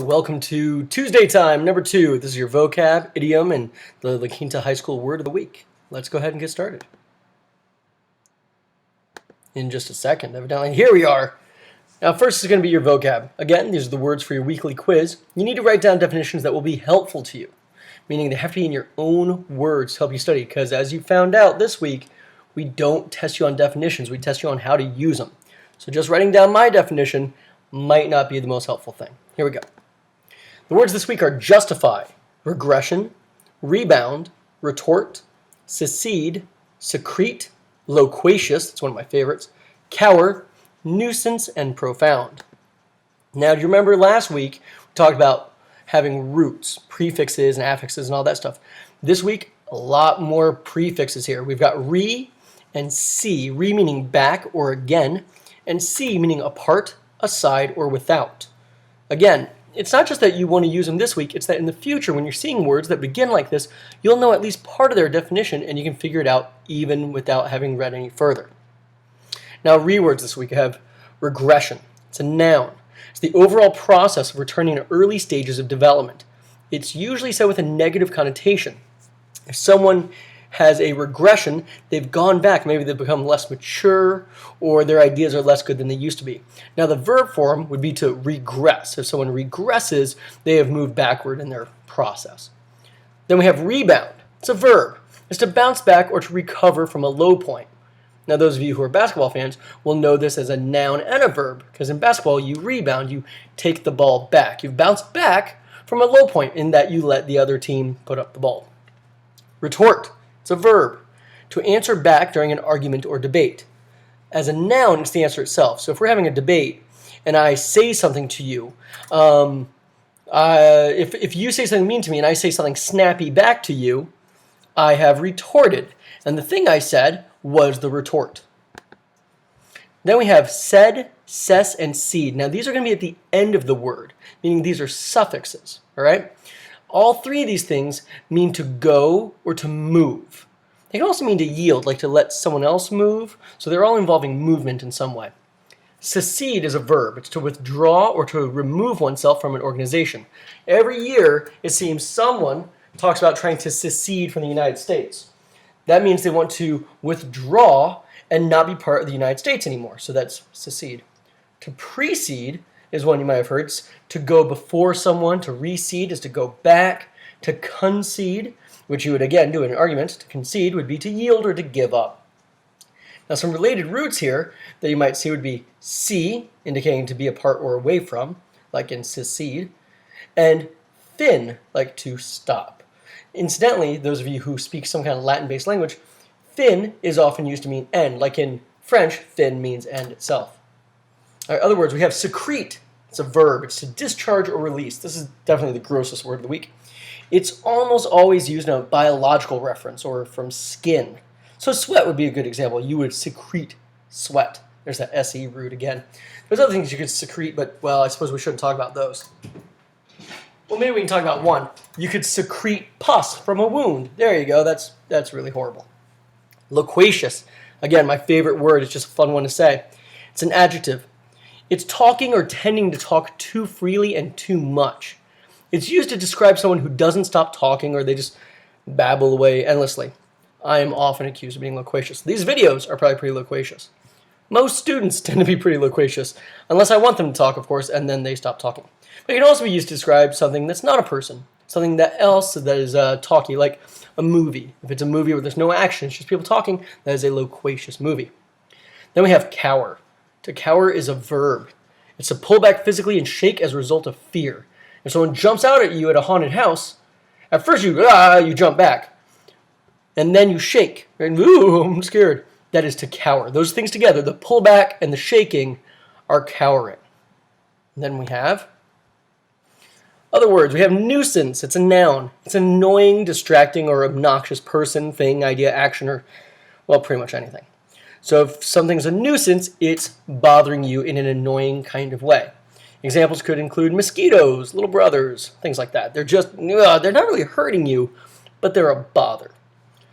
welcome to Tuesday time, number 2. This is your vocab, idiom, and the La Quinta High School word of the week. Let's go ahead and get started. In just a second, evidently. Here we are. Now, first is going to be your vocab. Again, these are the words for your weekly quiz. You need to write down definitions that will be helpful to you, meaning they have to be in your own words to help you study, because as you found out this week, we don't test you on definitions. We test you on how to use them. So just writing down my definition might not be the most helpful thing. Here we go. The words this week are justify, regression, rebound, retort, secede, secrete, loquacious, that's one of my favorites, cower, nuisance, and profound. Now, do you remember last week we talked about having roots, prefixes, and affixes, and all that stuff? This week, a lot more prefixes here. We've got re and see, re meaning back or again, and see meaning apart, aside, or without. Again, it's not just that you want to use them this week, it's that in the future when you're seeing words that begin like this, you'll know at least part of their definition and you can figure it out even without having read any further. Now, rewords this week have regression. It's a noun. It's the overall process of returning to early stages of development. It's usually said with a negative connotation. If someone has a regression, they've gone back. Maybe they've become less mature or their ideas are less good than they used to be. Now, the verb form would be to regress. If someone regresses, they have moved backward in their process. Then we have rebound. It's a verb. It's to bounce back or to recover from a low point. Now, those of you who are basketball fans will know this as a noun and a verb, because in basketball, you rebound, you take the ball back. You've bounced back from a low point in that you let the other team put up the ball. Retort. It's a verb, to answer back during an argument or debate. As a noun, it's the answer itself. So if we're having a debate and I say something to you, if you say something mean to me and I say something snappy back to you, I have retorted. And the thing I said was the retort. Then we have said, cess, and seed. Now these are going to be at the end of the word, meaning these are suffixes, all right? All three of these things mean to go or to move. They can also mean to yield, like to let someone else move. So they're all involving movement in some way. Secede is a verb. It's to withdraw or to remove oneself from an organization. Every year, it seems someone talks about trying to secede from the United States. That means they want to withdraw and not be part of the United States anymore. So that's secede. To precede is one you might have heard. It's to go before someone. To recede is to go back. To concede, which you would again do in an argument, to concede would be to yield or to give up. Now, some related roots here that you might see would be see, indicating to be apart or away from, like in secede, and fin, like to stop. Incidentally, those of you who speak some kind of Latin-based language, fin is often used to mean end, like in French, fin means end itself. All right, other words, we have secrete. It's a verb. It's to discharge or release. This is definitely the grossest word of the week. It's almost always used in a biological reference or from skin. So sweat would be a good example. You would secrete sweat. There's that SE root again. There's other things you could secrete, but, well, I suppose we shouldn't talk about those. Well, maybe we can talk about one. You could secrete pus from a wound. There you go. That's really horrible. Loquacious. Again, my favorite word. It's just a fun one to say. It's an adjective. It's talking or tending to talk too freely and too much. It's used to describe someone who doesn't stop talking or they just babble away endlessly. I am often accused of being loquacious. These videos are probably pretty loquacious. Most students tend to be pretty loquacious, unless I want them to talk, of course, and then they stop talking. But it can also be used to describe something that's not a person, something else that is talky, like a movie. If it's a movie where there's no action, it's just people talking, that is a loquacious movie. Then we have cower. To cower is a verb. It's to pull back physically and shake as a result of fear. If someone jumps out at you at a haunted house, at first you jump back. And then you shake. And, ooh, I'm scared. That is to cower. Those things together, the pull back and the shaking, are cowering. And then we have other words. We have nuisance. It's a noun. It's an annoying, distracting, or obnoxious person, thing, idea, action, or, well, pretty much anything. So if something's a nuisance, it's bothering you in an annoying kind of way. Examples could include mosquitoes, little brothers, things like that. They're not really hurting you, but they're a bother.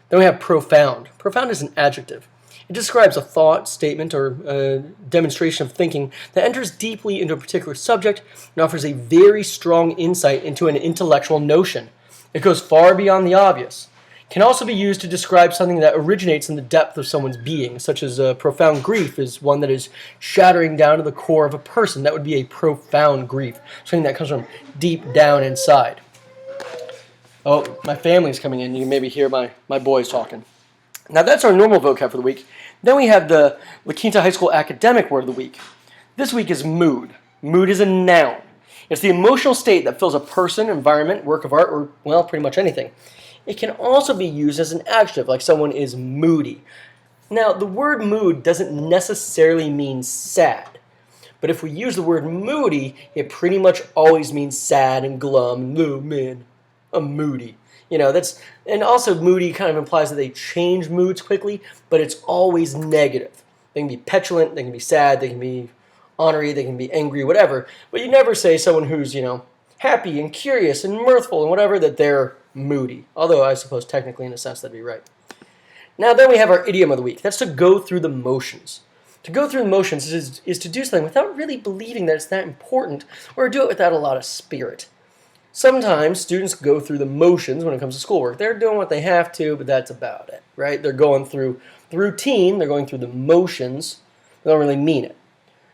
Then we have profound. Profound is an adjective. It describes a thought, statement, or a demonstration of thinking that enters deeply into a particular subject and offers a very strong insight into an intellectual notion. It goes far beyond the obvious. It can also be used to describe something that originates in the depth of someone's being, such as profound grief is one that is shattering down to the core of a person. That would be a profound grief, something that comes from deep down inside. Oh, my family's coming in. You can maybe hear my boys talking. Now that's our normal vocab for the week. Then we have the La Quinta High School academic word of the week. This week is mood. Mood is a noun. It's the emotional state that fills a person, environment, work of art, or, well, pretty much anything. It can also be used as an adjective, like someone is moody. Now, the word mood doesn't necessarily mean sad. But if we use the word moody, it pretty much always means sad and glum. Oh, man, I'm moody. And also moody kind of implies that they change moods quickly, but it's always negative. They can be petulant, they can be sad, they can be ornery, they can be angry, whatever. But you never say someone who's, happy and curious and mirthful and whatever, that they're moody. Although I suppose technically in a sense that'd be right. Now then we have our idiom of the week. That's to go through the motions. To go through the motions is to do something without really believing that it's that important, or do it without a lot of spirit. Sometimes students go through the motions when it comes to schoolwork. They're doing what they have to, but that's about it, right? They're going through the routine, they're going through the motions, they don't really mean it.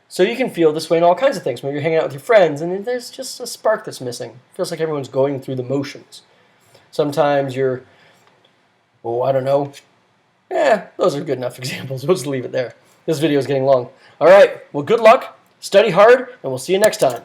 So you can feel this way in all kinds of things. When you're hanging out with your friends and there's just a spark that's missing. It feels like everyone's going through the motions. Sometimes you're, I don't know. Those are good enough examples. We'll just leave it there. This video is getting long. All right, well, good luck, study hard, and we'll see you next time.